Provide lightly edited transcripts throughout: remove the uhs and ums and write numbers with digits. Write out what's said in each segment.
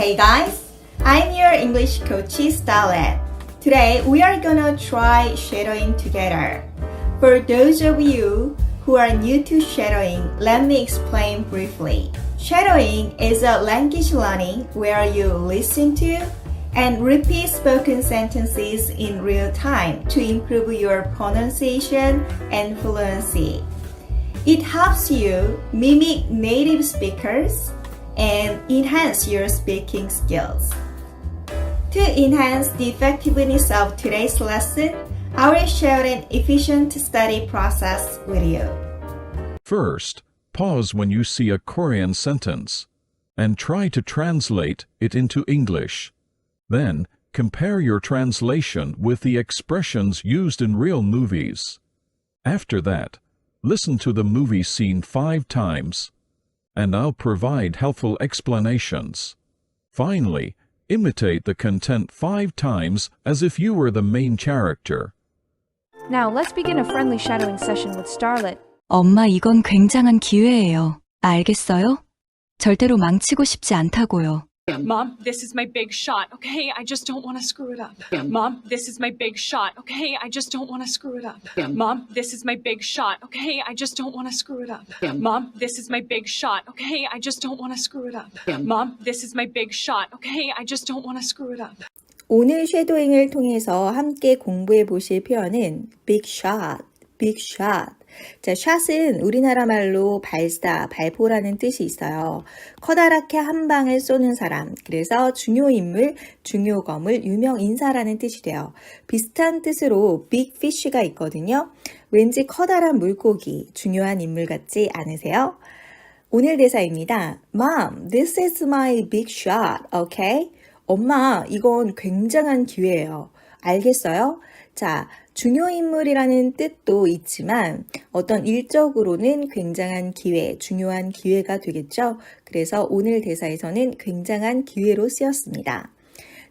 Hey guys, I'm your English coach Starlet. Today we are gonna try shadowing together. For those of you who are new to shadowing, let me explain briefly. Shadowing is a language learning where you listen to and repeat spoken sentences in real time to improve your pronunciation and fluency. It helps you mimic native speakers and enhance your speaking skills. To enhance the effectiveness of today's lesson, I will share an efficient study process with you. First, pause when you see a Korean sentence and try to translate it into English. Then, compare your translation with the expressions used in real movies. After that, listen to the movie scene 5 times, and I'll provide helpful explanations. Finally, imitate the content 5 times as if you were the main character. Now let's begin a friendly shadowing session with Starlet. 엄마, 이건 굉장한 기회예요. 알겠어요? 절대로 망치고 싶지 않다고요. Mom, this is my big shot, okay? I just don't want to screw it up. Mom, this is my big shot, okay? I just don't want to screw it up. Mom, this is my big shot, okay? I just don't want to screw it up. Mom, this is my big shot, okay? I just don't want to screw it up. Mom, this is my big shot, okay? I just don't want to screw it up. 오늘 쉐도잉을 통해서 함께 공부해 보실 표현은 big shot, big shot. 자, 샷은 우리나라 말로 발사, 발포라는 뜻이 있어요. 커다랗게 한 방을 쏘는 사람, 그래서 중요 인물, 중요 거물, 유명 인사라는 뜻이 돼요. 비슷한 뜻으로 big fish가 있거든요. 왠지 커다란 물고기, 중요한 인물 같지 않으세요? 오늘 대사입니다. Mom, this is my big shot, okay? 엄마, 이건 굉장한 기회예요. 알겠어요? 자, 중요인물이라는 뜻도 있지만 어떤 일적으로는 굉장한 기회, 중요한 기회가 되겠죠. 그래서 오늘 대사에서는 굉장한 기회로 쓰였습니다.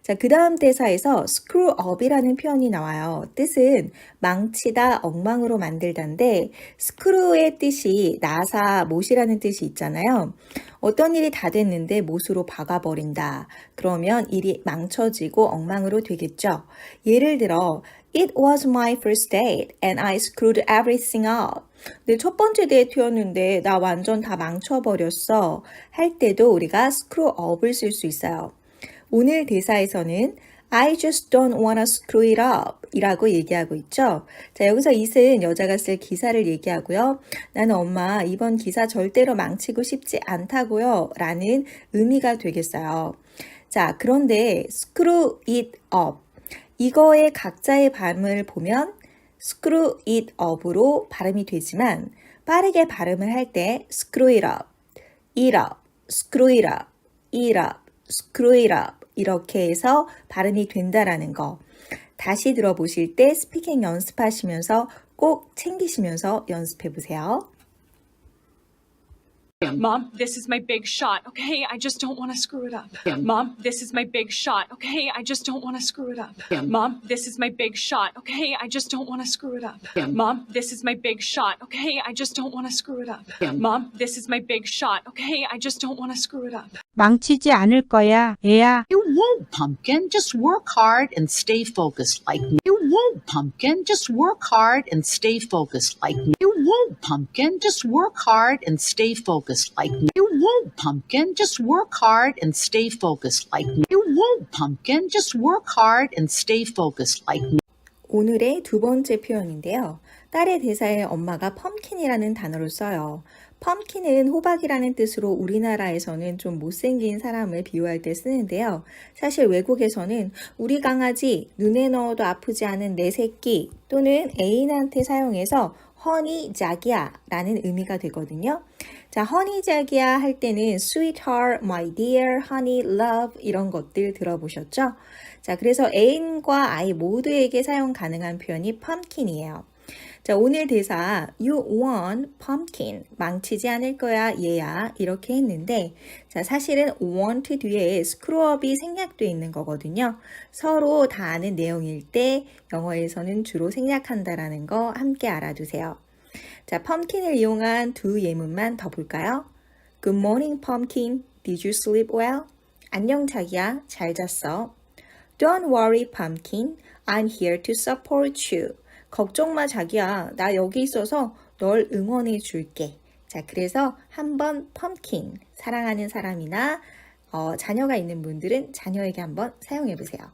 자, 그 다음 대사에서 screw up이라는 표현이 나와요. 뜻은 망치다, 엉망으로 만들다인데 screw의 뜻이 나사, 못이라는 뜻이 있잖아요. 어떤 일이 다 됐는데 못으로 박아버린다. 그러면 일이 망쳐지고 엉망으로 되겠죠. 예를 들어 It was my first date and I screwed everything up. 내 첫 번째 데이트였는데 나 완전 다 망쳐버렸어. 할 때도 우리가 screw up을 쓸 수 있어요. 오늘 대사에서는 I just don't wanna screw it up 이라고 얘기하고 있죠. 자, 여기서 it은 여자가 쓸 기사를 얘기하고요. 나는 엄마 이번 기사 절대로 망치고 싶지 않다고요 라는 의미가 되겠어요. 자, 그런데 screw it up 이거의 각자의 발음을 보면 screw it up으로 발음이 되지만 빠르게 발음을 할 때 screw it up, it up, screw it up, it up, screw it up 이렇게 해서 발음이 된다라는 거. 다시 들어보실 때 스피킹 연습하시면서 꼭 챙기시면서 연습해 보세요. Mom, this is my big shot, okay? I just don't want to screw it up. Mom, this is my big shot, okay? I just don't want to screw it up. Mom, this is my big shot, okay? I just don't want to screw it up. Mom, this is my big shot, okay? I just don't want to screw it up. Mom, this is my big shot, okay? I just don't want to screw it up. 망치지 않을 거야, 애야. You won't, pumpkin. Just work hard and stay focused like me. You won't, pumpkin. Just work hard and stay focused like me. You won't, pumpkin. Just work hard and stay focused like me. You won't, pumpkin. Just work hard and stay focused like me. You won't, pumpkin. Just work hard and stay focused like me. 오늘의 두 번째 표현인데요. 딸의 대사에 엄마가 펌킨이라는 단어를 써요. 펌킨은 호박이라는 뜻으로 우리나라에서는 좀 못생긴 사람을 비유할 때 쓰는데요. 사실 외국에서는 우리 강아지, 눈에 넣어도 아프지 않은 내 새끼 또는 애인한테 사용해서 허니 자기야 라는 의미가 되거든요. 자, 허니 자기야 할 때는 sweetheart, my dear, honey, love 이런 것들 들어보셨죠? 자, 그래서 애인과 아이 모두에게 사용 가능한 표현이 pumpkin이에요. 자, 오늘 대사 You want pumpkin 망치지 않을 거야 얘야 이렇게 했는데 자, 사실은 want 뒤에 screwup이 생략되어 있는 거거든요. 서로 다 아는 내용일 때 영어에서는 주로 생략한다라는 거 함께 알아두세요. 자, pumpkin을 이용한 두 예문만 더 볼까요? Good morning, pumpkin. Did you sleep well? 안녕 자기야, 잘 잤어? Don't worry, pumpkin. I'm here to support you. 걱정 마 자기야, 나 여기 있어서 널 응원해 줄게. 자, 그래서 한번 pumpkin, 사랑하는 사람이나 자녀가 있는 분들은 자녀에게 한번 사용해 보세요.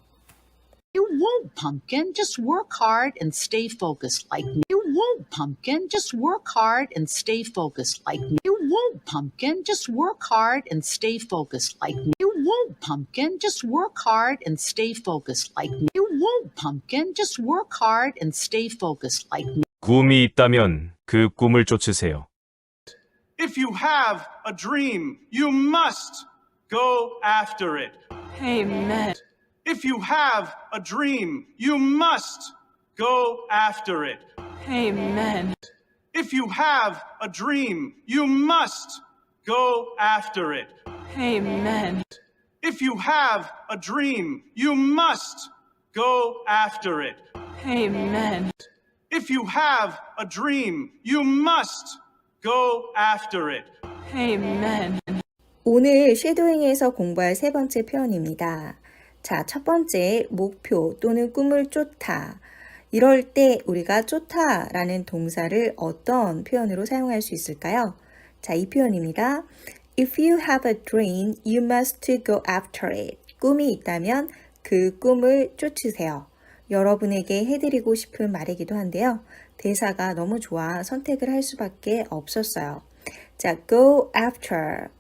You won't, pumpkin. Just work hard and stay focused like me. You won't, pumpkin. Just work hard and stay focused like me. You won't, pumpkin. Just work hard and stay focused like me. You won't, pumpkin. Just work hard and stay focused like me. You won't, pumpkin. Just work hard and stay focused like me. 꿈이 있다면 그 꿈을 쫓으세요. If you have a dream, you must go after it. Amen. If you have a dream, you must go after it. Amen. If you have a dream, you must go after it. Amen. If you have a dream, you must go after it. Amen. If you have a dream, you must go after it. Amen. 오늘 쉐도잉에서 공부할 세 번째 표현입니다. 자, 첫 번째, 목표 또는 꿈을 쫓다. 이럴 때 우리가 쫓다라는 동사를 어떤 표현으로 사용할 수 있을까요? 자, 이 표현입니다. If you have a dream, you must go after it. 꿈이 있다면 그 꿈을 쫓으세요. 여러분에게 해드리고 싶은 말이기도 한데요. 대사가 너무 좋아 선택을 할 수밖에 없었어요. 자, go after.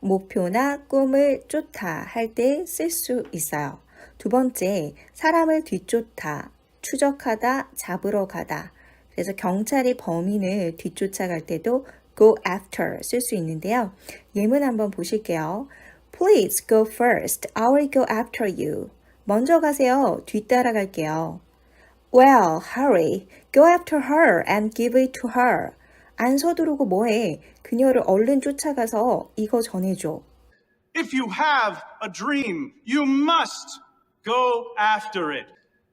목표나 꿈을 쫓다 할 때 쓸 수 있어요. 두 번째, 사람을 뒤쫓다, 추적하다, 잡으러 가다. 그래서 경찰이 범인을 뒤쫓아갈 때도 go after 쓸 수 있는데요. 예문 한번 보실게요. Please go first. I will go after you. 먼저 가세요. 뒤따라갈게요. Well, hurry. Go after her and give it to her. 안 서두르고 뭐해? 그녀를 얼른 쫓아가서 이거 전해줘. If you have a dream, you must go after it.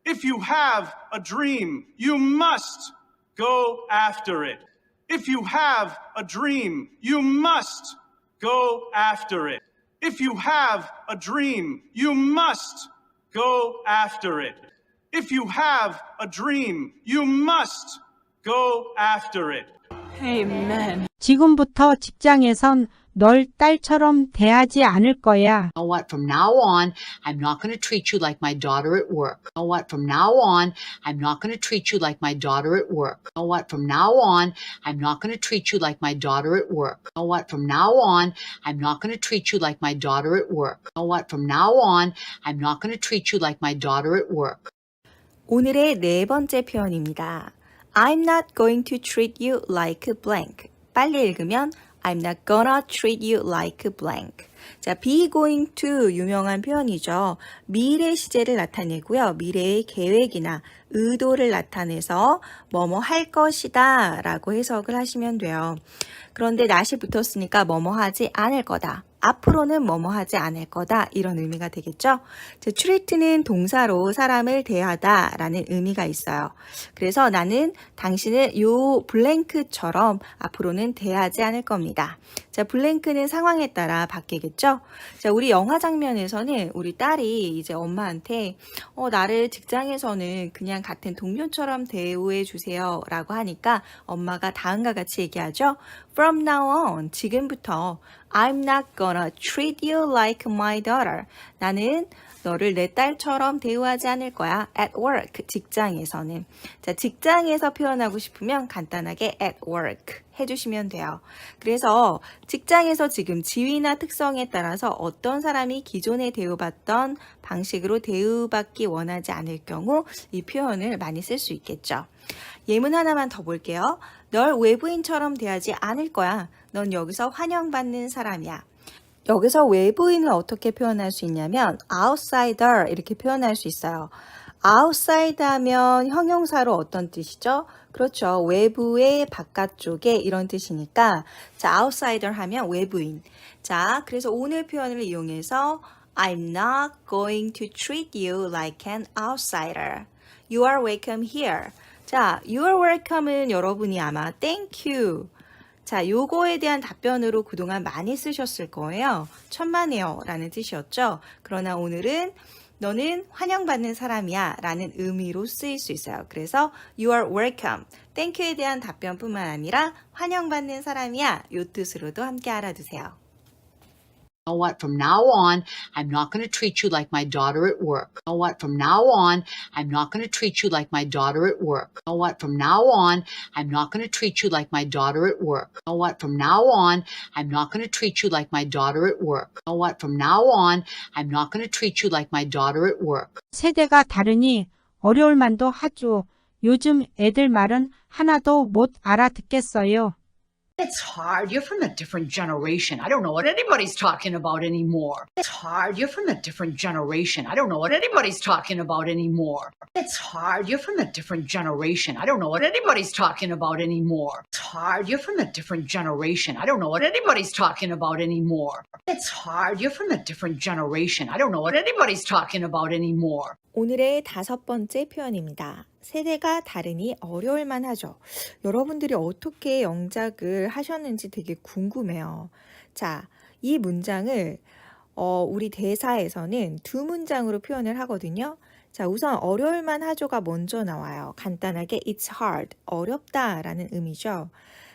If you have a dream, you must go after it. If you have a dream, you must go after it. If you have a dream, you must go after it. If you have a dream, you must go after it. Amen. 지금부터 직장에선 널 딸처럼 대하지 않을 거야. You know what? From now on, I'm not going to treat you like my daughter at work. You know what? From now on, I'm not going to treat you like my daughter at work. You know what? From now on, I'm not going to treat you like my daughter at work. You know what? From now on, I'm not going to treat you like my daughter at work. You know what? From now on, I'm not going to treat you like my daughter at work. 오늘의 네 번째 표현입니다. I'm not going to treat you like blank. 빨리 읽으면 I'm not gonna treat you like blank. 자, be going to 유명한 표현이죠. 미래 시제를 나타내고요. 미래의 계획이나 의도를 나타내서 뭐뭐 할 것이다 라고 해석을 하시면 돼요. 그런데 not이 붙었으니까 뭐뭐 하지 않을 거다. 앞으로는 뭐뭐 하지 않을 거다 이런 의미가 되겠죠. treat는 동사로 사람을 대하다 라는 의미가 있어요. 그래서 나는 당신을 요 블랭크처럼 앞으로는 대하지 않을 겁니다. 자, 블랭크는 상황에 따라 바뀌겠죠. 자, 우리 영화 장면에서는 우리 딸이 이제 엄마한테 나를 직장에서는 그냥 같은 동료처럼 대우해 주세요 라고 하니까 엄마가 다음과 같이 얘기하죠. From now on, 지금부터 I'm not gonna treat you like my daughter. 나는 너를 내 딸처럼 대우하지 않을 거야. At work, 직장에서는. 자, 직장에서 표현하고 싶으면 간단하게 at work 해주시면 돼요. 그래서 직장에서 지금 지위나 특성에 따라서 어떤 사람이 기존에 대우받던 방식으로 대우받기 원하지 않을 경우 이 표현을 많이 쓸 수 있겠죠. 예문 하나만 더 볼게요. 널 외부인처럼 대하지 않을 거야. 넌 여기서 환영받는 사람이야. 여기서 외부인을 어떻게 표현할 수 있냐면 outsider 이렇게 표현할 수 있어요. outside 하면 형용사로 어떤 뜻이죠? 그렇죠. 외부의 바깥쪽에 이런 뜻이니까 자, outsider 하면 외부인. 자, 그래서 오늘 표현을 이용해서 I'm not going to treat you like an outsider. You are welcome here. 자, you are welcome은 여러분이 아마 thank you. 자, 요거에 대한 답변으로 그동안 많이 쓰셨을 거예요. 천만에요 라는 뜻이었죠. 그러나 오늘은 너는 환영받는 사람이야 라는 의미로 쓰일 수 있어요. 그래서 you are welcome. thank you에 대한 답변뿐만 아니라 환영받는 사람이야 요 뜻으로도 함께 알아두세요. You know what? From now on, I'm not going to treat you like my daughter at work. You know what? From now on, I'm not going to treat you like my daughter at work. You know what? From now on, I'm not going to treat you like my daughter at work. You know what? From now on, I'm not going to treat you like my daughter at work. You know what? From now on, I'm not going to treat you like my daughter at work. 세대가 다르니 어려울 만도 하죠. 요즘 애들 말은 하나도 못 알아듣겠어요. It's hard. You're from a different generation. I don't know what anybody's talking about anymore. It's hard. You're from a different generation. I don't know what anybody's talking about anymore. It's hard. You're from a different generation. I don't know what anybody's talking about anymore. It's hard. You're from a different generation. I don't know what anybody's talking about anymore. It's hard. You're from a different generation. I don't know what anybody's talking about anymore. 오늘의 5번째 표현입니다. 세대가 다르니 어려울만 하죠. 여러분들이 어떻게 영작을 하셨는지 되게 궁금해요. 자, 이 문장을 우리 대사에서는 2문장으로 표현을 하거든요. 자, 우선 어려울만 하죠가 먼저 나와요. 간단하게 it's hard, 어렵다라는 의미죠.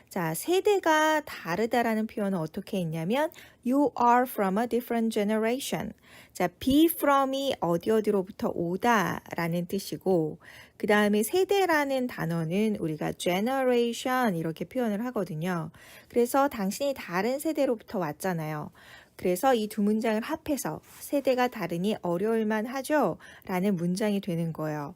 자, 세대가 다르다라는 표현은 어떻게 했냐면 you are from a different generation. 자, be from이 어디로부터 오다라는 뜻이고 그 다음에 세대라는 단어는 우리가 generation 이렇게 표현을 하거든요. 그래서 당신이 다른 세대로부터 왔잖아요. 그래서 이 2문장을 합해서 세대가 다르니 어려울만 하죠? 라는 문장이 되는 거예요.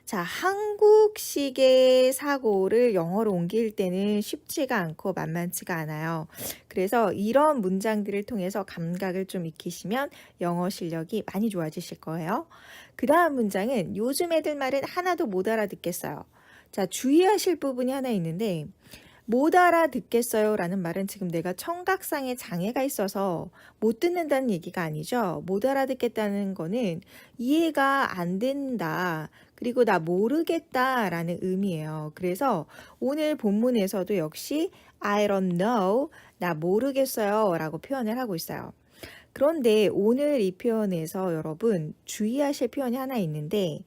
자, 한국식의 사고를 영어로 옮길 때는 쉽지가 않고 만만치가 않아요. 그래서 이런 문장들을 통해서 감각을 좀 익히시면 영어 실력이 많이 좋아지실 거예요. 그 다음 문장은 요즘 애들 말은 하나도 못 알아듣겠어요. 자, 주의하실 부분이 하나 있는데 못 알아듣겠어요 라는 말은 지금 내가 청각상에 장애가 있어서 못 듣는다는 얘기가 아니죠. 못 알아듣겠다는 거는 이해가 안 된다. 그리고 나 모르겠다 라는 의미예요. 그래서 오늘 본문에서도 역시 I don't know, 나 모르겠어요 라고 표현을 하고 있어요. 그런데 오늘 이 표현에서 여러분 주의하실 표현이 하나 있는데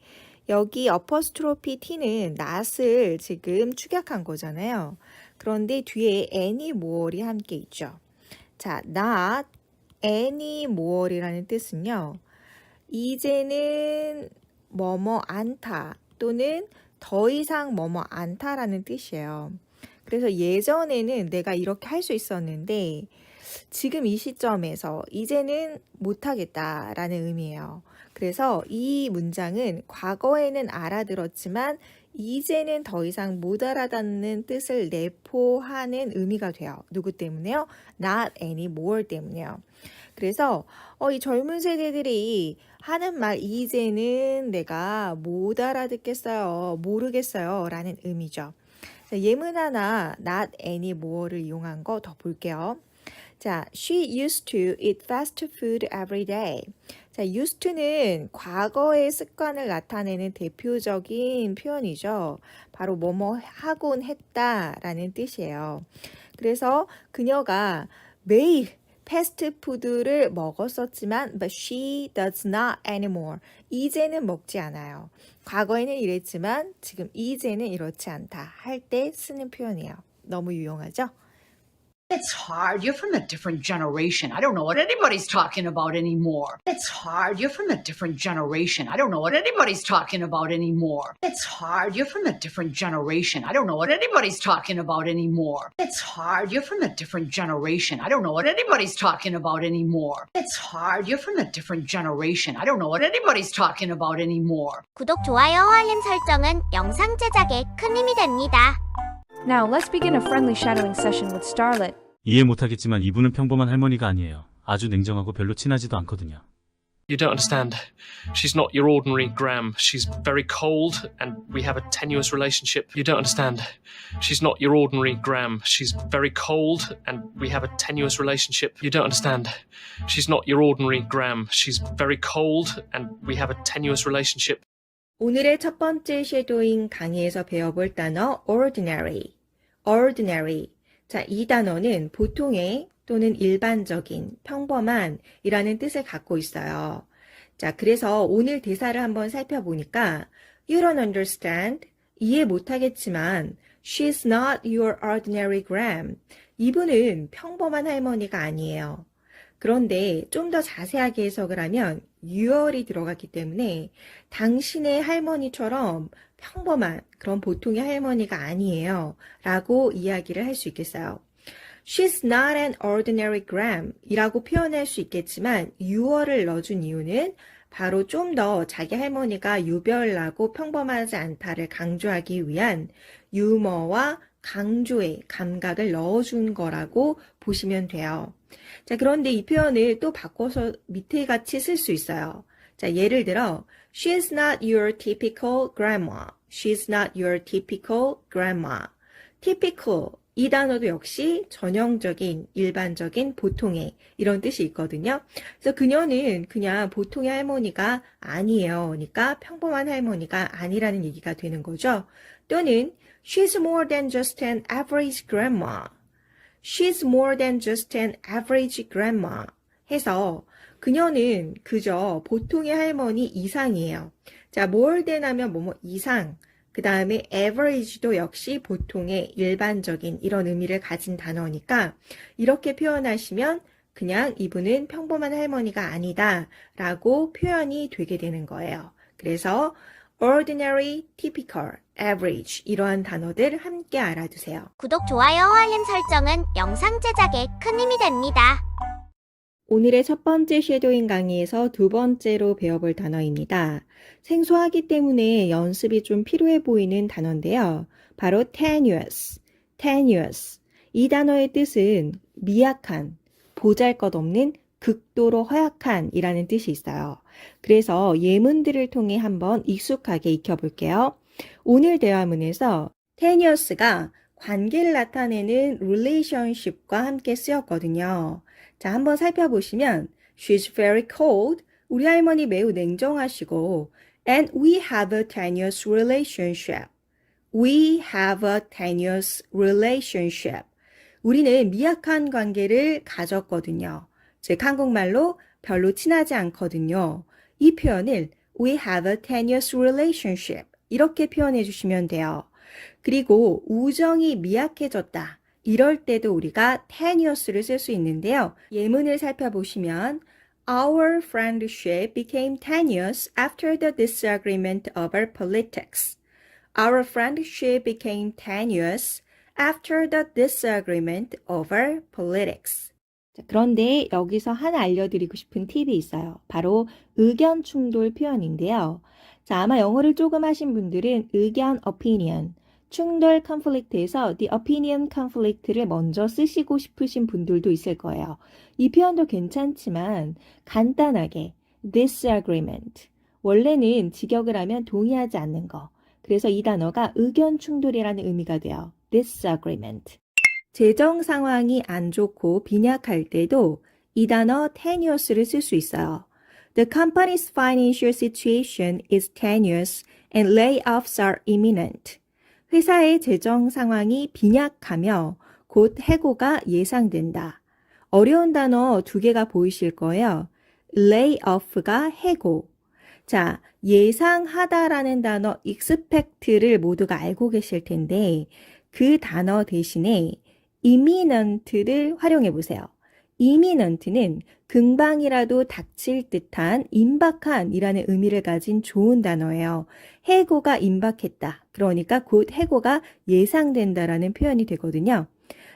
여기 어퍼스트로피 T는 not을 지금 축약한 거잖아요. 그런데 뒤에 anymore이 함께 있죠. 자, not anymore이라는 뜻은요. 이제는 뭐뭐 않다 또는 더 이상 뭐뭐 않다라는 뜻이에요. 그래서 예전에는 내가 이렇게 할 수 있었는데 지금 이 시점에서 이제는 못하겠다라는 의미예요. 그래서 이 문장은 과거에는 알아들었지만 이제는 더 이상 못 알아듣는 뜻을 내포하는 의미가 돼요. 누구 때문에요? Not anymore 때문에요. 그래서 이 젊은 세대들이 하는 말 이제는 내가 못 알아듣겠어요. 모르겠어요. 라는 의미죠. 예문 하나 not anymore를 이용한 거 더 볼게요. 자, she used to eat fast food every day. 자, used to는 과거의 습관을 나타내는 대표적인 표현이죠. 바로 뭐뭐 하곤 했다라는 뜻이에요. 그래서 그녀가 매일 패스트푸드를 먹었었지만 but she does not anymore. 이제는 먹지 않아요. 과거에는 이랬지만 지금 이제는 이렇지 않다 할 때 쓰는 표현이에요. 너무 유용하죠? It's hard. You're from a different generation. I don't know what anybody's talking about anymore. It's hard. You're from a different generation. I don't know what anybody's talking about anymore. It's hard. You're from a different generation. I don't know what anybody's talking about anymore. It's hard. You're from a different generation. I don't know what anybody's talking about anymore. It's hard. You're from a different generation. I don't know what anybody's talking about anymore. 구독, 좋아요, 알림 설정은 영상 제작에 큰 힘이 됩니다. Now let's begin a friendly shadowing session with Starlet. 이해 못하겠지만 이분은 평범한 할머니가 아니에요. 아주 냉정하고 별로 친하지도 않거든요. You don't understand. She's not your ordinary Gram. She's very cold and we have a tenuous relationship. You don't understand. She's not your ordinary Gram. She's very cold and we have a tenuous relationship. You don't understand. She's not your ordinary Gram. She's very cold and we have a tenuous relationship. 오늘의 첫 번째 섀도잉 강의에서 배워볼 단어 ordinary. ordinary. 자, 이 단어는 보통의 또는 일반적인, 평범한 이라는 뜻을 갖고 있어요. 자, 그래서 오늘 대사를 한번 살펴보니까 You don't understand. 이해 못하겠지만 She's not your ordinary gram. 이분은 평범한 할머니가 아니에요. 그런데 좀 더 자세하게 해석을 하면 your이 들어갔기 때문에 당신의 할머니처럼 평범한 그런 보통의 할머니가 아니에요. 라고 이야기를 할 수 있겠어요. She's not an ordinary gram 이라고 표현할 수 있겠지만 your를 넣어준 이유는 바로 좀 더 자기 할머니가 유별나고 평범하지 않다를 강조하기 위한 유머와 강조의 감각을 넣어준 거라고 보시면 돼요. 자, 그런데 이 표현을 또 바꿔서 밑에 같이 쓸 수 있어요. 자, 예를 들어 She's not your typical grandma. She's not your typical grandma. typical 이 단어도 역시 전형적인, 일반적인, 보통의 이런 뜻이 있거든요. 그래서 그녀는 그냥 보통의 할머니가 아니에요. 그러니까 평범한 할머니가 아니라는 얘기가 되는 거죠. 또는 She's more than just an average grandma. She's more than just an average grandma. 해서 그녀는 그저 보통의 할머니 이상이에요. 자, more than 하면 뭐뭐 이상. 그 다음에 average도 역시 보통의 일반적인 이런 의미를 가진 단어니까 이렇게 표현하시면 그냥 이분은 평범한 할머니가 아니다 라고 표현이 되게 되는 거예요. 그래서 ordinary, typical, average 이러한 단어들 함께 알아두세요. 구독, 좋아요, 알림 설정은 영상 제작에 큰 힘이 됩니다. 오늘의 첫 번째 쉐도잉 강의에서 두 번째로 배워볼 단어입니다. 생소하기 때문에 연습이 좀 필요해 보이는 단어인데요. 바로 tenuous, tenuous. 이 단어의 뜻은 미약한, 보잘것없는, 극도로 허약한 이라는 뜻이 있어요. 그래서 예문들을 통해 한번 익숙하게 익혀볼게요. 오늘 대화문에서 tenuous가 관계를 나타내는 relationship과 함께 쓰였거든요. 자, 한번 살펴보시면 She's very cold. 우리 할머니 매우 냉정하시고 And we have a tenuous relationship. We have a tenuous relationship. 우리는 미약한 관계를 가졌거든요. 즉 한국말로 별로 친하지 않거든요. 이 표현을 We have a tenuous relationship. 이렇게 표현해 주시면 돼요. 그리고 우정이 미약해졌다. 이럴 때도 우리가 tenuous를 쓸 수 있는데요. 예문을 살펴보시면 Our friendship became tenuous after the disagreement over politics. Our friendship became tenuous after the disagreement over politics. 자, 그런데 여기서 하나 알려드리고 싶은 팁이 있어요. 바로 의견 충돌 표현인데요. 자, 아마 영어를 조금 하신 분들은 의견 opinion, 충돌 conflict에서 the opinion conflict를 먼저 쓰시고 싶으신 분들도 있을 거예요. 이 표현도 괜찮지만 간단하게 disagreement, 원래는 직역을 하면 동의하지 않는 거. 그래서 이 단어가 의견 충돌이라는 의미가 돼요. disagreement. 재정 상황이 안 좋고 빈약할 때도 이 단어 tenuous를 쓸 수 있어요. The company's financial situation is tenuous and layoffs are imminent. 회사의 재정 상황이 빈약하며 곧 해고가 예상된다. 어려운 단어 두 개가 보이실 거예요. layoff가 해고. 자, 예상하다라는 단어 expect를 모두가 알고 계실 텐데 그 단어 대신에 imminent를 활용해 보세요. imminent는 금방이라도 닥칠 듯한 임박한 이라는 의미를 가진 좋은 단어예요. 해고가 임박했다. 그러니까 곧 해고가 예상된다라는 표현이 되거든요.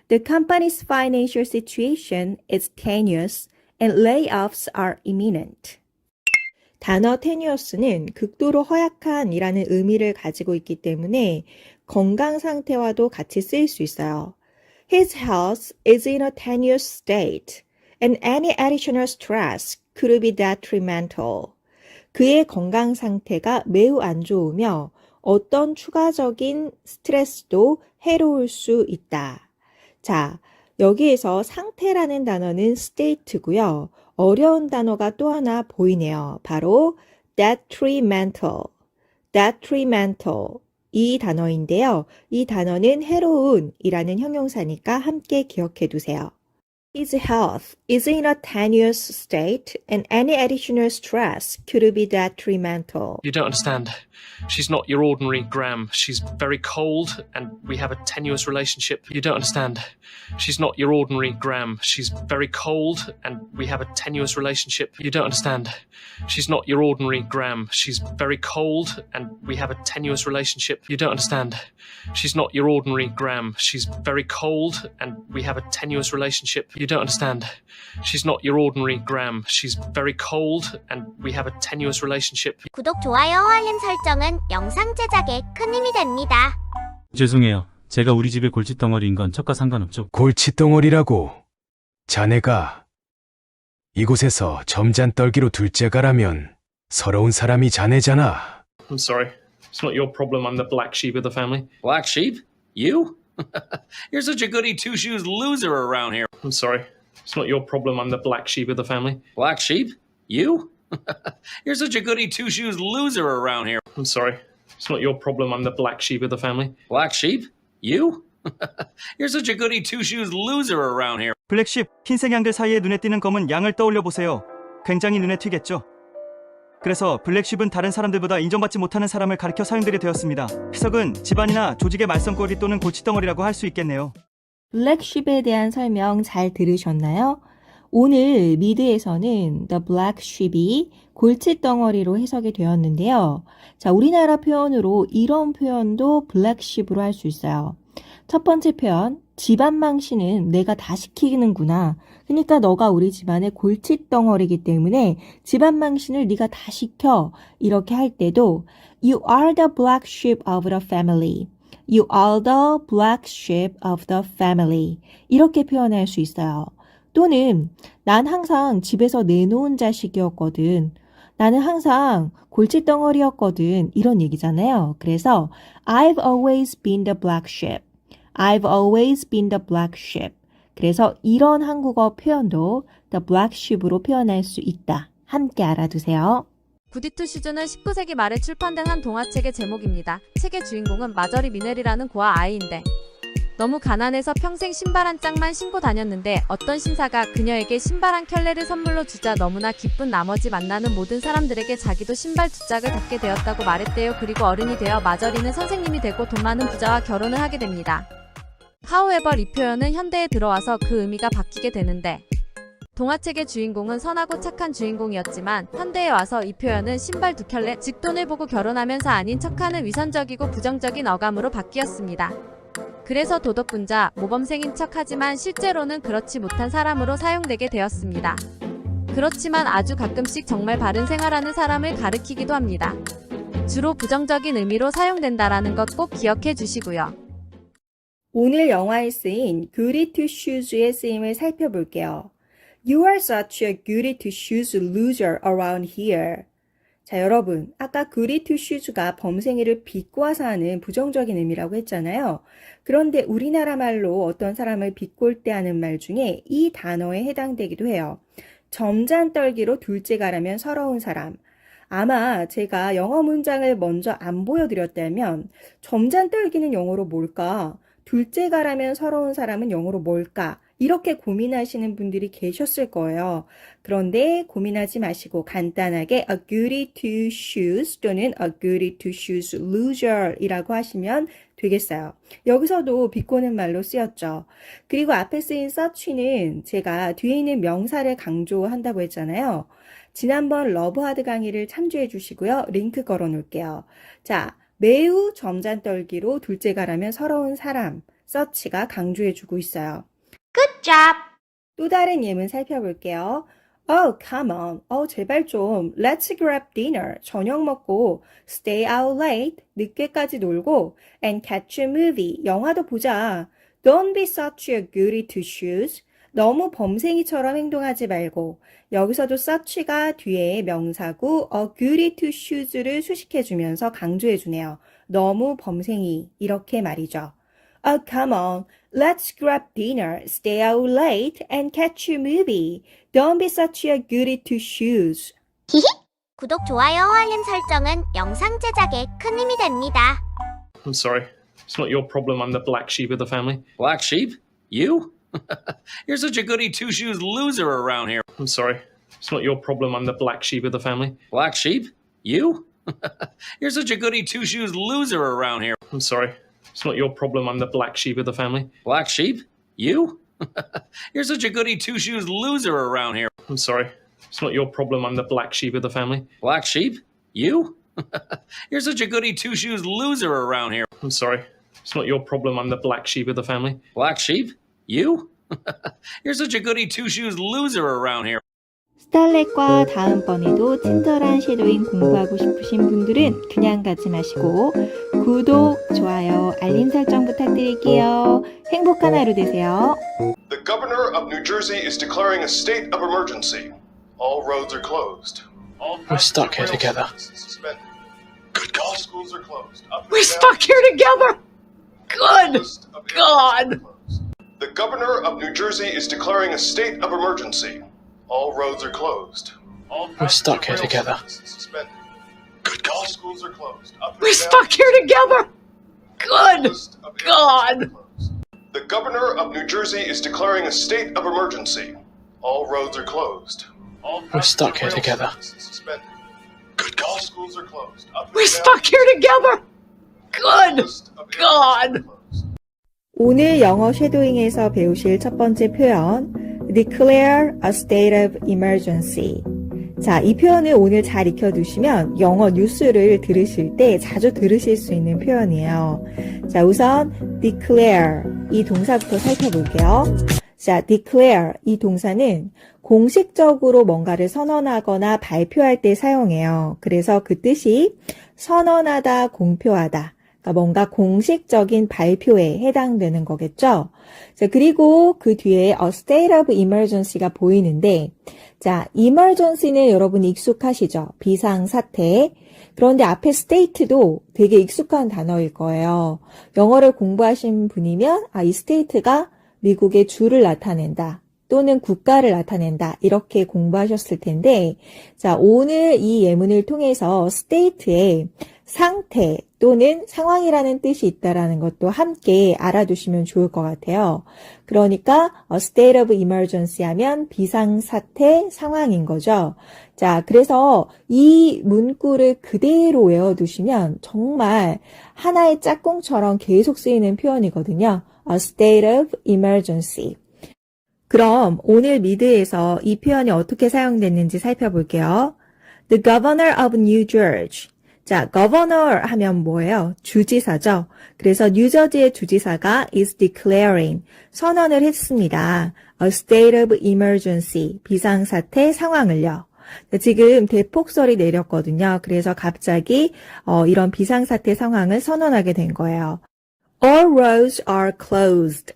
The company's financial situation is tenuous and layoffs are imminent. 단어 tenuous는 극도로 허약한 이라는 의미를 가지고 있기 때문에 건강 상태와도 같이 쓰일 수 있어요. His health is in a tenuous state, and any additional stress could be detrimental. 그의 건강 상태가 매우 안 좋으며 어떤 추가적인 스트레스도 해로울 수 있다. 자, 여기에서 상태라는 단어는 state고요. 어려운 단어가 또 하나 보이네요. 바로 detrimental. detrimental. 이 단어인데요. 이 단어는 해로운이라는 형용사니까 함께 기억해 두세요. His health is in a tenuous state and any additional stress could be detrimental. You don't understand. She's not your ordinary Graham. She's very cold and we have a tenuous relationship. You don't understand. She's not your ordinary Graham. She's very cold and we have a tenuous relationship. You don't understand. She's not your ordinary Graham. She's very cold and we have a tenuous relationship. You don't understand. She's not your ordinary Graham. She's very cold and we have a tenuous relationship. You don't understand. She's not your ordinary Graham. She's very cold and we have a tenuous relationship. 구독, 좋아요, 알림 설정은 영상 제작에 큰 힘이 됩니다. 죄송해요. 제가 우리 집의 골칫덩어리인 건 척과 상관없죠. 골칫덩어리라고. 자네가 이곳에서 점잔떨기로 둘째가라면 서러운 사람이 자네잖아. I'm sorry. It's not your problem. I'm the black sheep of the family. Black sheep? You? You're such a goody two-shoes loser around here. I'm sorry. It's not your problem. I'm the black sheep of the family. Black sheep? You? You're such a goody two-shoes loser around here. I'm sorry. It's not your problem. I'm the black sheep of the family. Black sheep? You? You're such a goody two-shoes loser around here. 블랙쉽, 흰색 양들 사이에 눈에 띄는 검은 양을 떠올려 보세요. 굉장히 눈에 튀겠죠? 그래서 블랙쉽은 다른 사람들보다 인정받지 못하는 사람을 가리켜 사용되게 되었습니다. 해석은 집안이나 조직의 말썽거리 또는 골칫덩어리라고 할 수 있겠네요. 블랙쉽에 대한 설명 잘 들으셨나요? 오늘 미드에서는 the black sheep이 골칫덩어리로 해석이 되었는데요. 자, 우리나라 표현으로 이런 표현도 black sheep으로 할 수 있어요. 첫 번째 표현, 집안 망신은 내가 다 시키는구나. 그러니까 너가 우리 집안의 골칫덩어리이기 때문에 집안 망신을 네가 다 시켜. 이렇게 할 때도 You are the black sheep of the family. You are the black sheep of the family. 이렇게 표현할 수 있어요. 또는 난 항상 집에서 내놓은 자식이었거든. 나는 항상 골칫덩어리였거든. 이런 얘기잖아요. 그래서 I've always been the black sheep. I've always been the black sheep. 그래서 이런 한국어 표현도 the black sheep으로 표현할 수 있다. 함께 알아두세요. 구디투 슈즈는 19세기 말에 출판된 한 동화책의 제목입니다. 책의 주인공은 마저리 미넬이라는 고아 아이인데 너무 가난해서 평생 신발 한 짝만 신고 다녔는데 어떤 신사가 그녀에게 신발 한 켤레를 선물로 주자 너무나 기쁜 나머지 만나는 모든 사람들에게 자기도 신발 두 짝을 갖게 되었다고 말했대요. 그리고 어른이 되어 마저리는 선생님이 되고 돈 많은 부자와 결혼을 하게 됩니다. However, 이 표현은 현대에 들어와서 그 의미가 바뀌게 되는데 동화책의 주인공은 선하고 착한 주인공이었지만 현대에 와서 이 표현은 신발 두 켤레, 즉 돈을 보고 결혼하면서 아닌 척하는 위선적이고 부정적인 어감으로 바뀌었습니다. 그래서 도덕분자, 모범생인 척하지만 실제로는 그렇지 못한 사람으로 사용되게 되었습니다. 그렇지만 아주 가끔씩 정말 바른 생활하는 사람을 가리키기도 합니다. 주로 부정적인 의미로 사용된다라는 것 꼭 기억해 주시고요. 오늘 영화에 쓰인 goody two shoes의 쓰임을 살펴볼게요. You are such a goody two shoes loser around here. 자, 여러분, 아까 goody two shoes가 범생이를 비꼬아서 하는 부정적인 의미라고 했잖아요. 그런데 우리나라 말로 어떤 사람을 비꼴 때 하는 말 중에 이 단어에 해당되기도 해요. 점잔떨기로 둘째가라면 서러운 사람. 아마 제가 영어 문장을 먼저 안 보여드렸다면 점잔떨기는 영어로 뭘까? 둘째가라면 서러운 사람은 영어로 뭘까? 이렇게 고민하시는 분들이 계셨을 거예요. 그런데 고민하지 마시고 간단하게 a goody two shoes 또는 a goody two shoes loser 이라고 하시면 되겠어요. 여기서도 비꼬는 말로 쓰였죠. 그리고 앞에 쓰인 such는 제가 뒤에 있는 명사를 강조한다고 했잖아요. 지난번 러브하드 강의를 참조해 주시고요. 링크 걸어 놓을게요. 자, 매우 점잔떨기로 둘째가라면 서러운 사람, such가 강조해 주고 있어요. Good job! 또 다른 예문 살펴볼게요. Oh, come on. 제발 좀. Let's grab dinner. 저녁 먹고 stay out late. 늦게까지 놀고 and catch a movie. 영화도 보자. Don't be such a goody two shoes. 너무 범생이처럼 행동하지 말고 여기서도 such가 뒤에 명사구 a goody two shoes를 수식해주면서 강조해주네요. 너무 범생이 이렇게 말이죠. Oh, come on. Let's grab dinner, stay out late, and catch a movie. Don't be such a goody two shoes. 히히! 구독, 좋아요, 알림 설정은 영상 제작에 큰 힘이 됩니다. I'm sorry. It's not your problem. I'm the black sheep of the family. Black sheep? You? You're such a goody two-shoes loser around here. I'm sorry. It's not your problem. I'm the black sheep of the family. Black sheep? You? You're such a goody two-shoes loser around here. I'm sorry. It's not your problem. I'm the black sheep of the family. Black sheep? You? You're such a goody two-shoes loser around here. I'm sorry. It's not your problem. I'm the black sheep of the family. Black sheep? You? You're such a goody two-shoes loser around here. I'm sorry. It's not your problem. I'm the black sheep of the family. Black sheep? You? You're such a goody two-shoes loser around here. 스탈렛과 다음번에도 친절한 섀도잉 공부하고 싶으신 분들은 그냥 가지 마시고 구독, 좋아요, 알림 설정 부탁드릴게요. 행복한 하루 되세요. The governor of New Jersey is declaring a state of emergency. All roads are closed. We're stuck here together. Suspended. Good God. Schools are closed. We're stuck here together. Good God. The governor of New Jersey is declaring a state of emergency. All roads are closed. We're stuck here together. Suspended. Good God. Schools are closed. We're stuck here together. Good God. The governor of New Jersey is declaring a state of emergency. All roads are closed. We're stuck here together. Suspended. Good God. Schools are closed. We're stuck here together. Good God. 오늘 영어 섀도잉에서 배우실 첫 번째 표현 declare a state of emergency. 자, 이 표현을 오늘 잘 익혀두시면 영어 뉴스를 들으실 때 자주 들으실 수 있는 표현이에요. 자, 우선 declare 이 동사부터 살펴볼게요. 자, declare 이 동사는 공식적으로 뭔가를 선언하거나 발표할 때 사용해요. 그래서 그 뜻이 선언하다, 공표하다. 그러니까 뭔가 공식적인 발표에 해당되는 거겠죠. 자, 그리고 그 뒤에 a state of emergency가 보이는데, 자, emergency는 여러분 익숙하시죠? 비상사태. 그런데 앞에 state도 되게 익숙한 단어일 거예요. 영어를 공부하신 분이면, 이 state가 미국의 주를 나타낸다. 또는 국가를 나타낸다. 이렇게 공부하셨을 텐데, 자, 오늘 이 예문을 통해서 state의 상태 또는 상황이라는 뜻이 있다라는 것도 함께 알아두시면 좋을 것 같아요. 그러니까 a state of emergency 하면 비상사태 상황인 거죠. 자, 그래서 이 문구를 그대로 외워두시면 정말 하나의 짝꿍처럼 계속 쓰이는 표현이거든요. a state of emergency. 그럼 오늘 미드에서 이 표현이 어떻게 사용됐는지 살펴볼게요. The governor of New Jersey. 자, governor 하면 뭐예요? 주지사죠. 그래서 뉴저지의 주지사가 is declaring, 선언을 했습니다. a state of emergency, 비상사태 상황을요. 지금 대폭설이 내렸거든요. 그래서 갑자기 이런 비상사태 상황을 선언하게 된 거예요. All roads are closed.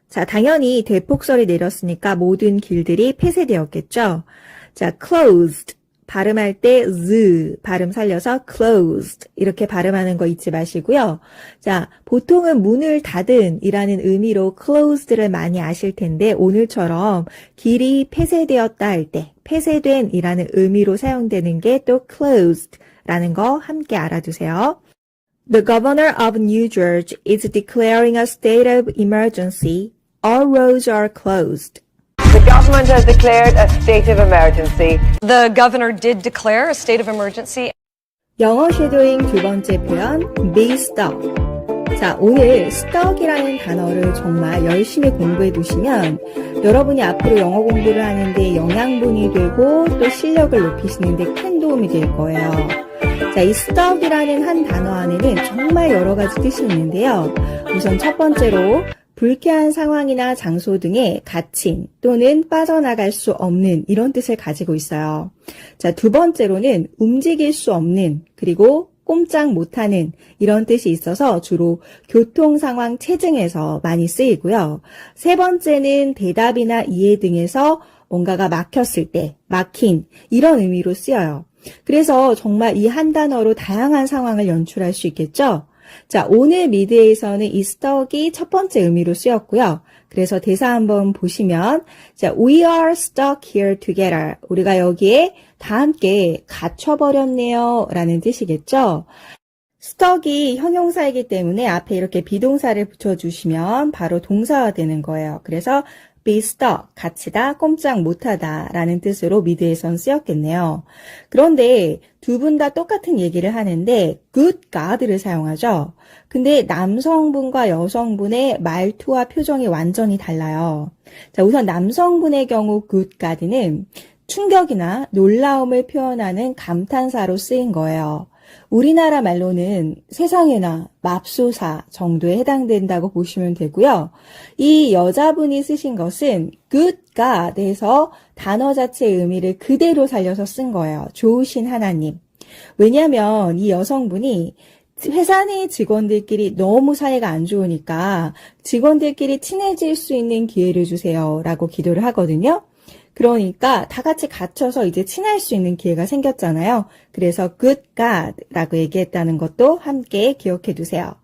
자, 당연히 대폭설이 내렸으니까 모든 길들이 폐쇄되었겠죠. 자, closed. 발음할 때 z 발음 살려서 closed 이렇게 발음하는 거 잊지 마시고요. 자, 보통은 문을 닫은 이라는 의미로 closed를 많이 아실 텐데 오늘처럼 길이 폐쇄되었다 할 때 폐쇄된 이라는 의미로 사용되는 게 또 closed라는 거 함께 알아두세요. The governor of New Jersey is declaring a state of emergency. All roads are closed. The government has declared a state of emergency. The governor did declare a state of emergency. 영어 섀도잉 두 번째 표현, be stuck. 자, 오늘 stuck이라는 단어를 정말 열심히 공부해 두시면 여러분이 앞으로 영어 공부를 하는데 영양분이 되고 또 실력을 높이시는데 큰 도움이 될 거예요. 자, 이 stuck이라는 한 단어 안에는 정말 여러 가지 뜻이 있는데요. 우선 첫 번째로 불쾌한 상황이나 장소 등에 갇힌 또는 빠져나갈 수 없는 이런 뜻을 가지고 있어요. 자, 두 번째로는 움직일 수 없는 그리고 꼼짝 못하는 이런 뜻이 있어서 주로 교통 상황 체증에서 많이 쓰이고요. 세 번째는 대답이나 이해 등에서 뭔가가 막혔을 때, 막힌 이런 의미로 쓰여요. 그래서 정말 이 한 단어로 다양한 상황을 연출할 수 있겠죠? 자, 오늘 미드에서는 이 stuck이 첫 번째 의미로 쓰였고요. 그래서 대사 한번 보시면, 자, we are stuck here together. 우리가 여기에 다 함께 갇혀버렸네요. 라는 뜻이겠죠. stuck이 형용사이기 때문에 앞에 이렇게 비동사를 붙여주시면 바로 동사가 되는 거예요. 그래서 be stuck, 갇히다, 꼼짝 못하다 라는 뜻으로 미드에선 쓰였겠네요. 그런데 두 분 다 똑같은 얘기를 하는데 good God를 사용하죠. 근데 남성분과 여성분의 말투와 표정이 완전히 달라요. 자, 우선 남성분의 경우 good God는 충격이나 놀라움을 표현하는 감탄사로 쓰인 거예요. 우리나라 말로는 세상에나 맙소사 정도에 해당된다고 보시면 되고요. 이 여자분이 쓰신 것은 good God에서 단어 자체의 의미를 그대로 살려서 쓴 거예요. 좋으신 하나님. 왜냐하면 이 여성분이 회사 내 직원들끼리 너무 사이가 안 좋으니까 직원들끼리 친해질 수 있는 기회를 주세요 라고 기도를 하거든요. 그러니까 다 같이 갇혀서 이제 친할 수 있는 기회가 생겼잖아요. 그래서 good God라고 얘기했다는 것도 함께 기억해 두세요.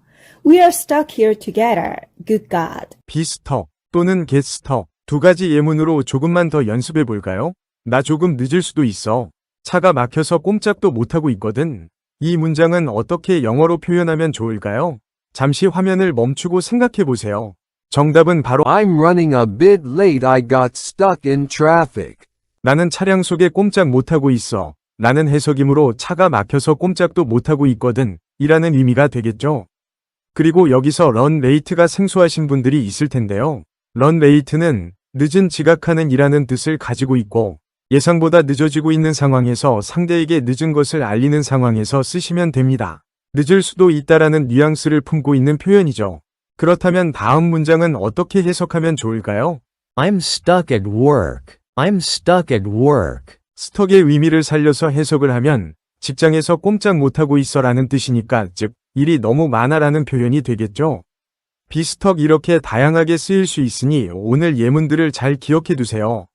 We are stuck here together. Good God. 비스턱 또는 getstuck 두 가지 예문으로 조금만 더 연습해 볼까요? 나 조금 늦을 수도 있어. 차가 막혀서 꼼짝도 못하고 있거든. 이 문장은 어떻게 영어로 표현하면 좋을까요? 잠시 화면을 멈추고 생각해 보세요. 정답은 바로 I'm running a bit late. I got stuck in traffic. 나는 차량 속에 꼼짝 못하고 있어. 라는 해석이므로 차가 막혀서 꼼짝도 못하고 있거든. 이라는 의미가 되겠죠. 그리고 여기서 run late가 생소하신 분들이 있을 텐데요. run late는 늦은 지각하는 이라는 뜻을 가지고 있고 예상보다 늦어지고 있는 상황에서 상대에게 늦은 것을 알리는 상황에서 쓰시면 됩니다. 늦을 수도 있다라는 뉘앙스를 품고 있는 표현이죠. 그렇다면 다음 문장은 어떻게 해석하면 좋을까요? I'm stuck at work. I'm stuck at work. 스톡의 의미를 살려서 해석을 하면 직장에서 꼼짝 못하고 있어 라는 뜻이니까 즉 일이 너무 많아 라는 표현이 되겠죠. 비스턱 이렇게 다양하게 쓰일 수 있으니 오늘 예문들을 잘 기억해 두세요.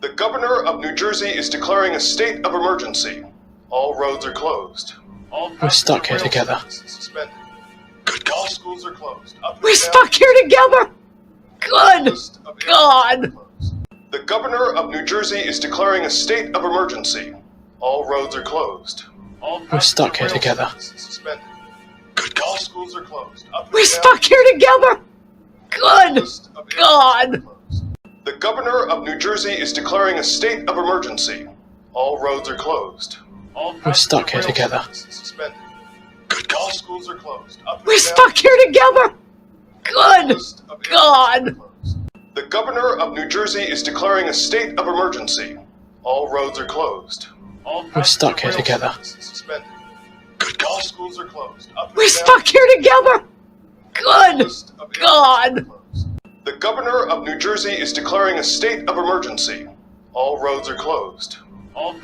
The governor of New Jersey is declaring a state of emergency. All roads are closed. We're stuck here together. Suspended. Good God. Schools are closed. We're stuck here together. Good God. The governor of New Jersey is declaring a state of emergency. All roads are closed. We're stuck here together. Suspended. Good God. Schools are closed. We're stuck here together. Good God. The governor of New Jersey is declaring a state of emergency. All roads are closed. We're stuck here together. Suspended. Good God. Schools are closed. We're stuck here together. Good God. The governor of New Jersey is declaring a state of emergency. All roads are closed. We're stuck here together. Suspended. Good God. Schools are closed. We're stuck here together. Good God. The governor of New Jersey is declaring a state of emergency. All roads are closed.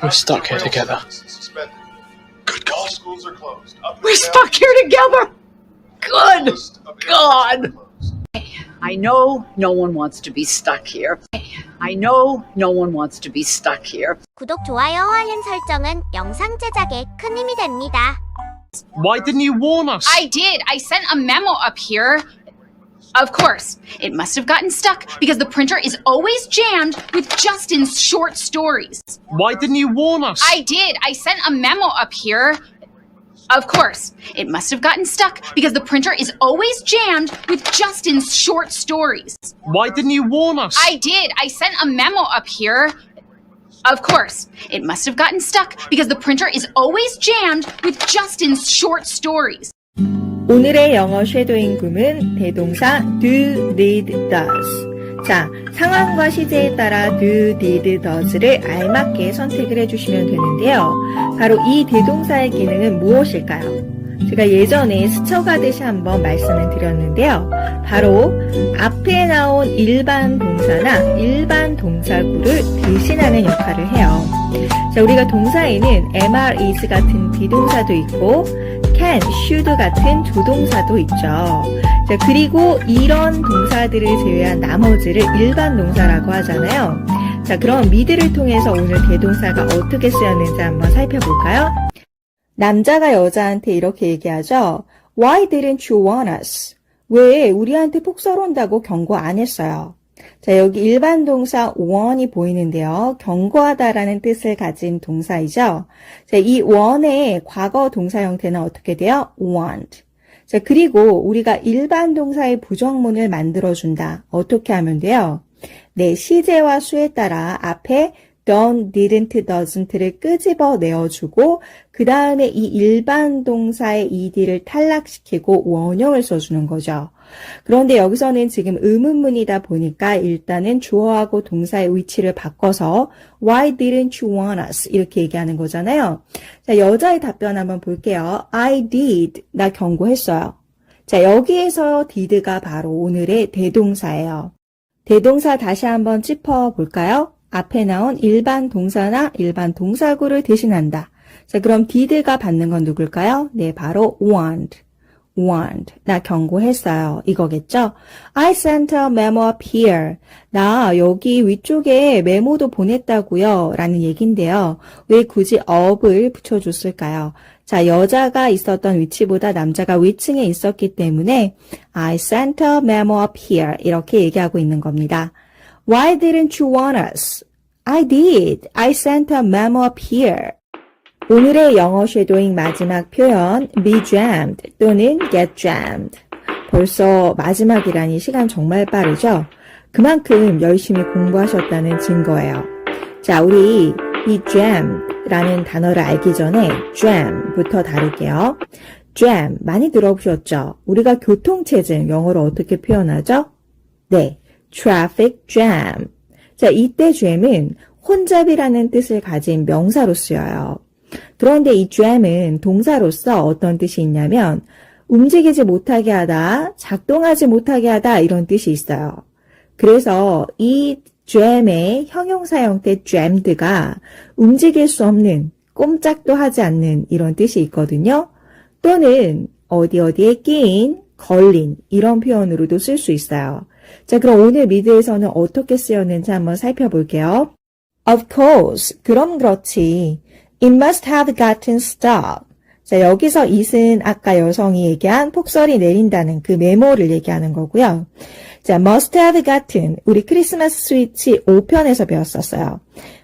We're stuck here together. Suspended. Good God. Schools are closed. We're stuck here together. Good God. I know no one wants to be stuck here. I know no one wants to be stuck here. 구독, 좋아요, 알림 설정은 영상 제작에 큰 힘이 됩니다. Why didn't you warn us? I did. I sent a memo up here. Of course, it must have gotten stuck because the printer is always jammed with Justin's short stories. Why didn't you warn us? I did. I sent a memo up here. Of course, it must have gotten stuck because the printer is always jammed with Justin's short stories. Why didn't you warn us? I did. I sent a memo up here. Of course, it must have gotten stuck because the printer is always jammed with Justin's short stories. 오늘의 영어 쉐도잉 굼은 대동사 do, did, does. 자, 상황과 시제에 따라 do, did, does를 알맞게 선택을 해주시면 되는데요. 바로 이 대동사의 기능은 무엇일까요? 제가 예전에 스쳐가듯이 한번 말씀을 드렸는데요. 바로 앞에 나온 일반 동사나 일반 동사구를 대신하는 역할을 해요. 자, 우리가 동사에는 am, are, is 같은 비동사도 있고 can, should 같은 조동사도 있죠. 자, 그리고 이런 동사들을 제외한 나머지를 일반 동사라고 하잖아요. 자, 그럼 미드를 통해서 오늘 대동사가 어떻게 쓰였는지 한번 살펴볼까요? 남자가 여자한테 이렇게 얘기하죠. Why didn't you warn us? 왜 우리한테 폭설 온다고 경고 안 했어요? 자, 여기 일반 동사 warn이 보이는데요. 경고하다라는 뜻을 가진 동사이죠. 자, 이 warn의 과거 동사 형태는 어떻게 돼요? warned. 자, 그리고 우리가 일반 동사의 부정문을 만들어준다. 어떻게 하면 돼요? 네, 시제와 수에 따라 앞에 don't, didn't, doesn't를 끄집어 내어주고 그 다음에 이 일반 동사의 ed를 탈락시키고 원형을 써주는 거죠. 그런데 여기서는 지금 의문문이다 보니까 일단은 주어하고 동사의 위치를 바꿔서 Why didn't you want us? 이렇게 얘기하는 거잖아요. 자, 여자의 답변 한번 볼게요. I did. 나 경고했어요. 자, 여기에서 did가 바로 오늘의 대동사예요. 대동사 다시 한번 짚어볼까요? 앞에 나온 일반 동사나 일반 동사구를 대신한다. 자, 그럼 did가 받는 건 누굴까요? 네, 바로 warned. warned. 나 경고했어요. 이거겠죠? I sent a memo up here. 나 여기 위쪽에 메모도 보냈다고요. 라는 얘기인데요. 왜 굳이 up을 붙여줬을까요? 자, 여자가 있었던 위치보다 남자가 위층에 있었기 때문에 I sent a memo up here. 이렇게 얘기하고 있는 겁니다. Why didn't you want us? I did. I sent a memo up here. 오늘의 영어 쉐도잉 마지막 표현 be jammed 또는 get jammed. 벌써 마지막이라니 시간 정말 빠르죠? 그만큼 열심히 공부하셨다는 증거예요. 자, 우리 이 jam라는 단어를 알기 전에 jam부터 다룰게요. jam 많이 들어보셨죠? 우리가 교통체증 영어로 어떻게 표현하죠? 네, traffic jam. 자, 이때 jam은 혼잡이라는 뜻을 가진 명사로 쓰여요. 그런데 이 jam은 동사로서 어떤 뜻이 있냐면 움직이지 못하게 하다, 작동하지 못하게 하다 이런 뜻이 있어요. 그래서 이 jam의 형용사 형태 jammed가 움직일 수 없는, 꼼짝도 하지 않는 이런 뜻이 있거든요. 또는 어디에 끼인, 걸린 이런 표현으로도 쓸 수 있어요. 자, 그럼 오늘 미드에서는 어떻게 쓰였는지 한번 살펴볼게요. Of course, 그럼 그렇지. It must have gotten stuck. 자, 여기서 it은 아까 여성이 얘기한 폭설이 내린다는 그 메모를 얘기하는 거고요. 자, must have gotten, 우리 크리스마스 스위치 5편에서 배웠었어요.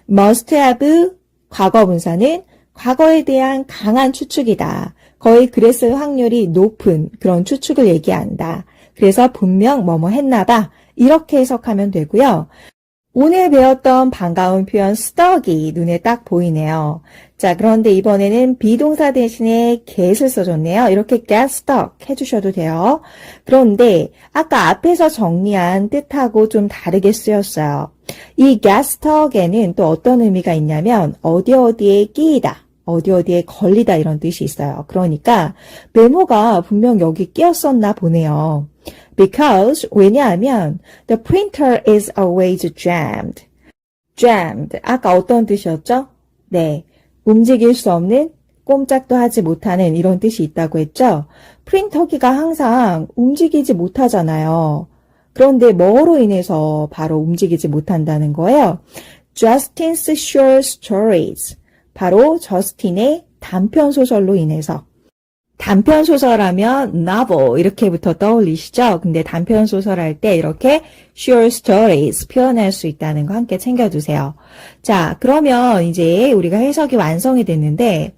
must have, 과거 분사는 과거에 대한 강한 추측이다. 거의 그랬을 확률이 높은 그런 추측을 얘기한다. 그래서 분명 뭐뭐 했나봐. 이렇게 해석하면 되고요. 오늘 배웠던 반가운 표현 stuck이 눈에 딱 보이네요. 자, 그런데 이번에는 비동사 대신에 get을 써줬네요. 이렇게 get stuck 해주셔도 돼요. 그런데 아까 앞에서 정리한 뜻하고 좀 다르게 쓰였어요. 이 get stuck에는 또 어떤 의미가 있냐면 어디에 끼이다, 어디에 걸리다 이런 뜻이 있어요. 그러니까 메모가 분명 여기 끼었었나 보네요. Because, 왜냐하면 the printer is always jammed. jammed, 아까 어떤 뜻이었죠? 네, 움직일 수 없는, 꼼짝도 하지 못하는 이런 뜻이 있다고 했죠? 프린터기가 항상 움직이지 못하잖아요. 그런데 뭐로 인해서 바로 움직이지 못한다는 거예요? Justin's short stories, 바로 저스틴의 단편소설로 인해서. 단편소설하면 novel 이렇게부터 떠올리시죠? 근데 단편소설 할 때 이렇게 short stories 표현할 수 있다는 거 함께 챙겨두세요. 자, 그러면 이제 우리가 해석이 완성이 됐는데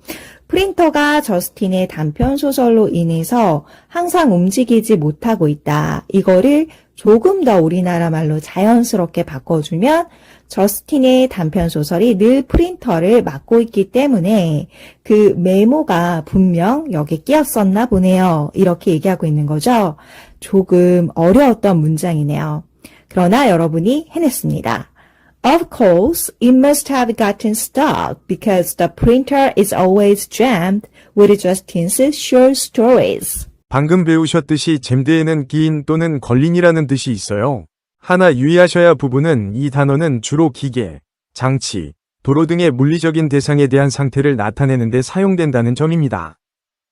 프린터가 저스틴의 단편소설로 인해서 항상 움직이지 못하고 있다. 이거를 조금 더 우리나라 말로 자연스럽게 바꿔주면 저스틴의 단편소설이 늘 프린터를 맡고 있기 때문에 그 메모가 분명 여기 끼었었나 보네요. 이렇게 얘기하고 있는 거죠. 조금 어려웠던 문장이네요. 그러나 여러분이 해냈습니다. Of course, it must have gotten stuck because the printer is always jammed with Justin's short stories. 방금 배우셨듯이 잼드에는 끼인 또는 걸린이라는 뜻이 있어요. 하나 유의하셔야 부분은 이 단어는 주로 기계, 장치, 도로 등의 물리적인 대상에 대한 상태를 나타내는 데 사용된다는 점입니다.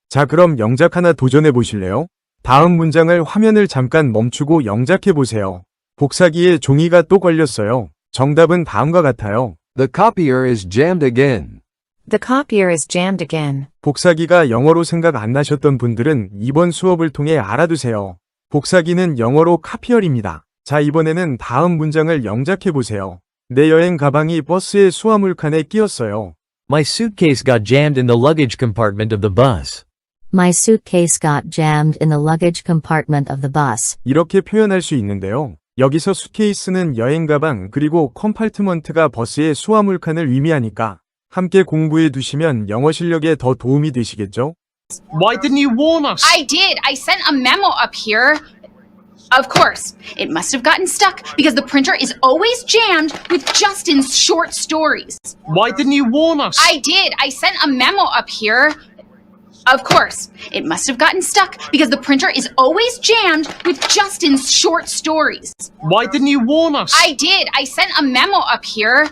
자, 그럼 영작 하나 도전해 보실래요? 다음 문장을 화면을 잠깐 멈추고 영작해 보세요. 복사기에 종이가 또 걸렸어요. 정답은 다음과 같아요. The copier is jammed again. The copier is jammed again. 복사기가 영어로 생각 안 나셨던 분들은 이번 수업을 통해 알아두세요. 복사기는 영어로 카피얼입니다. 자, 이번에는 다음 문장을 영작해 보세요. 내 여행 가방이 버스의 수화물 칸에 끼었어요. My suitcase got jammed in the luggage compartment of the bus. My suitcase got jammed in the luggage compartment of the bus. 이렇게 표현할 수 있는데요. 여기서 수케이스는 여행 가방 그리고 컴파트먼트가 버스의 수화물 칸을 의미하니까 함께 공부해 두시면 영어 실력에 더 도움이 되시겠죠? Why didn't you warn us? I did. I sent a memo up here. Of course, it must have gotten stuck because the printer is always jammed with Justin's short stories. Why didn't you warn us? I did. I sent a memo up here. Of course, it must have gotten stuck because the printer is always jammed with Justin's short stories. Why didn't you warn us? I did. I sent a memo up here.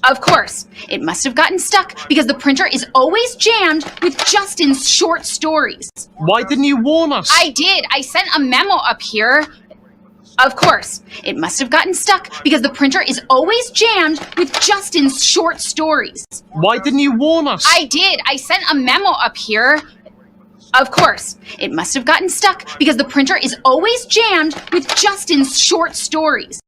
Of course, it must have gotten stuck because the printer is always jammed with Justin's short stories. Why didn't you warn us? I did. I sent a memo up here. Of course, it must have gotten stuck because the printer is always jammed with Justin's short stories. Why didn't you warn us? I did. I sent a memo up here. Of course, it must have gotten stuck because the printer is always jammed with Justin's short stories.